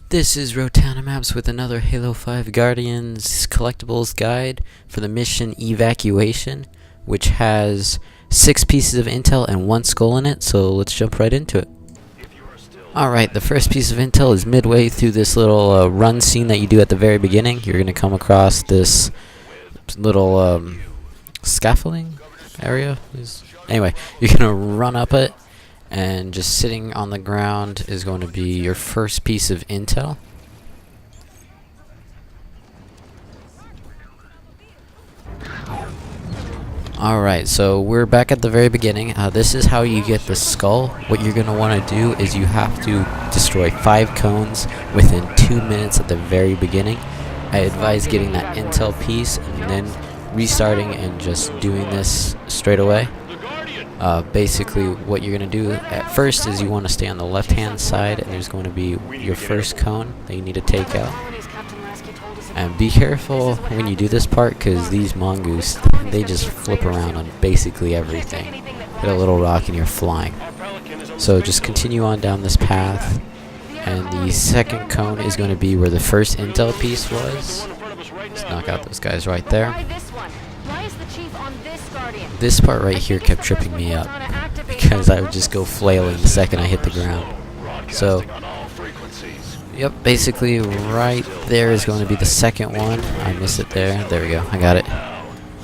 This is Rotana Maps with another Halo 5 Guardians collectibles guide for the mission Evacuation, which has 6 pieces of intel and 1 skull in it, so let's jump right into it. Alright, the first piece of intel is midway through this little run scene that you do at the very beginning. You're going to come across this little scaffolding area. Anyway, you're going to run up it. And just sitting on the ground is going to be your first piece of intel. Alright, so we're back at the very beginning. This is how you get the skull. What you're going to want to do is you have to destroy 5 cones within 2 minutes at the very beginning. I advise getting that intel piece and then restarting and just doing this straight away. Basically what you're going to do at first is you want to stay on the left hand side, and there's going to be your first cone that you need to take out. And be careful when you do this part, because these mongoose, they just flip around on basically everything. Hit a little rock and you're flying. So just continue on down this path, and the second cone is going to be where the first intel piece was. Let's knock out those guys right there. This part right here kept tripping me up because I would just go flailing the second I hit the ground. So, yep, basically right there is going to be the second one. I missed it there. There we go. I got it.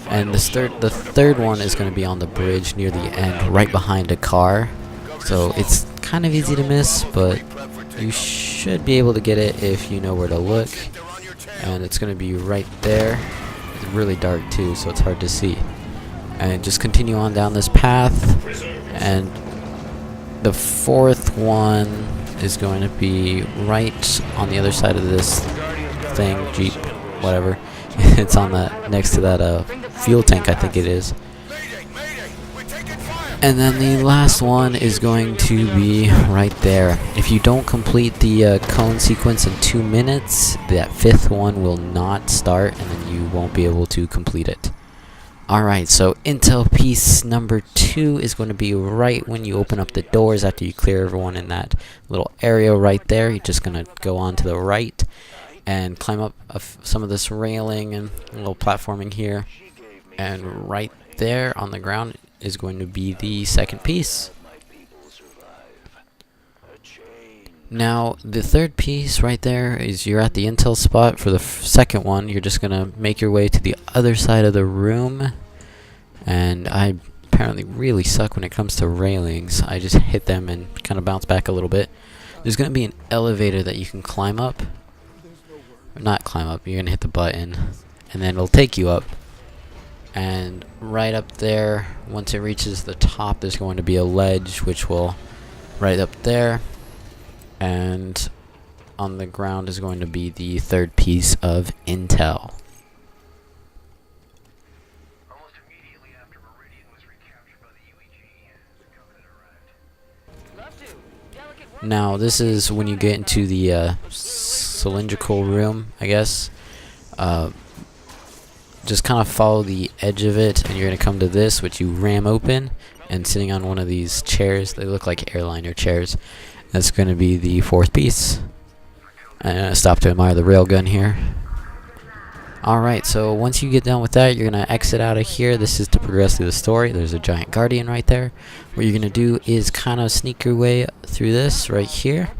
And the third one is going to be on the bridge near the end, right behind a car. So it's kind of easy to miss, but you should be able to get it if you know where to look. And it's going to be right there. It's really dark too, so it's hard to see. And just continue on down this path, and the fourth one is going to be right on the other side of this thing, Jeep, whatever. It's on that, next to that fuel tank, I think it is. And then the last one is going to be right there. If you don't complete the cone sequence in 2 minutes, that 5th one will not start, and then you won't be able to complete it. Alright, so intel piece number 2 is going to be right when you open up the doors after you clear everyone in that little area right there. You're just going to go on to the right and climb up some of this railing and a little platforming here. And right there on the ground is going to be the second piece. Now, the third piece right there is you're at the intel spot for the second one. You're just going to make your way to the other side of the room. And I apparently really suck when it comes to railings. I just hit them and kind of bounce back a little bit. There's going to be an elevator that you can climb up. Or not climb up, you're going to hit the button. And then it'll take you up. And right up there, once it reaches the top, there's going to be a ledge which will right up there. And on the ground is going to be the third piece of intel. Almost immediately after Meridian was recaptured by the UEG, the Covenant arrived. Now this is when you get into the cylindrical room, I guess. Just kind of follow the edge of it, and you're going to come to this, which you ram open, and sitting on one of these chairs, they look like airliner chairs. That's going to be the fourth piece. And stop to admire the railgun here. Alright, so once you get done with that, you're going to exit out of here. This is to progress through the story. There's a giant guardian right there. What you're going to do is kind of sneak your way through this right here.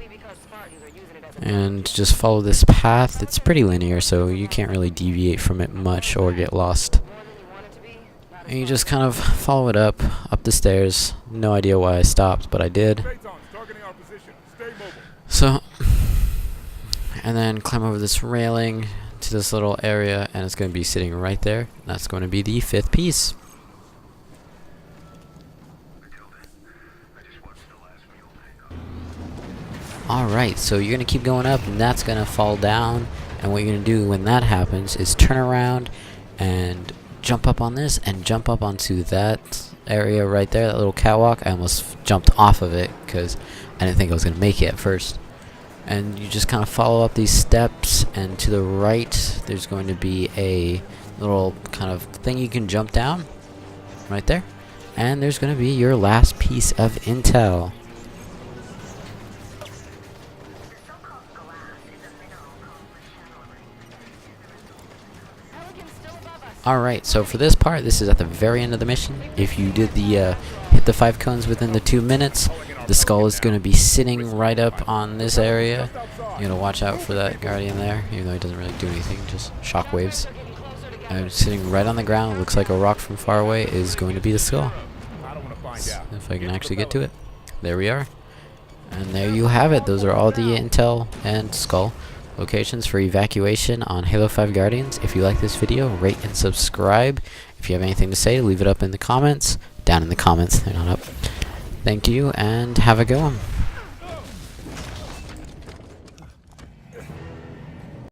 And just follow this path. It's pretty linear, so you can't really deviate from it much or get lost. And you just kind of follow it up the stairs. No idea why I stopped, but I did. So, and then climb over this railing to this little area, and it's going to be sitting right there. That's going to be the 5th piece. Alright, so you're going to keep going up, and that's going to fall down. And what you're going to do when that happens is turn around and jump up on this and jump up onto that area right there, that little catwalk. I almost jumped off of it because I didn't think I was going to make it at first. And you just kind of follow up these steps, and to the right there's going to be a little kind of thing you can jump down right there. And there's going to be your last piece of intel. Alright, so for this part, this is at the very end of the mission. If you did the hit the 5 cones within the 2 minutes, the skull is going to be sitting right up on this area. You gotta watch out for that Guardian there, even though he doesn't really do anything, just shockwaves. And sitting right on the ground, looks like a rock from far away, is going to be the skull. If I can actually get to it. There we are. And there you have it. Those are all the intel and skull locations for evacuation on Halo 5 Guardians. If you like this video, rate and subscribe. If you have anything to say, leave it up in the comments. Down in the comments, they're not up. Thank you, and have a good one.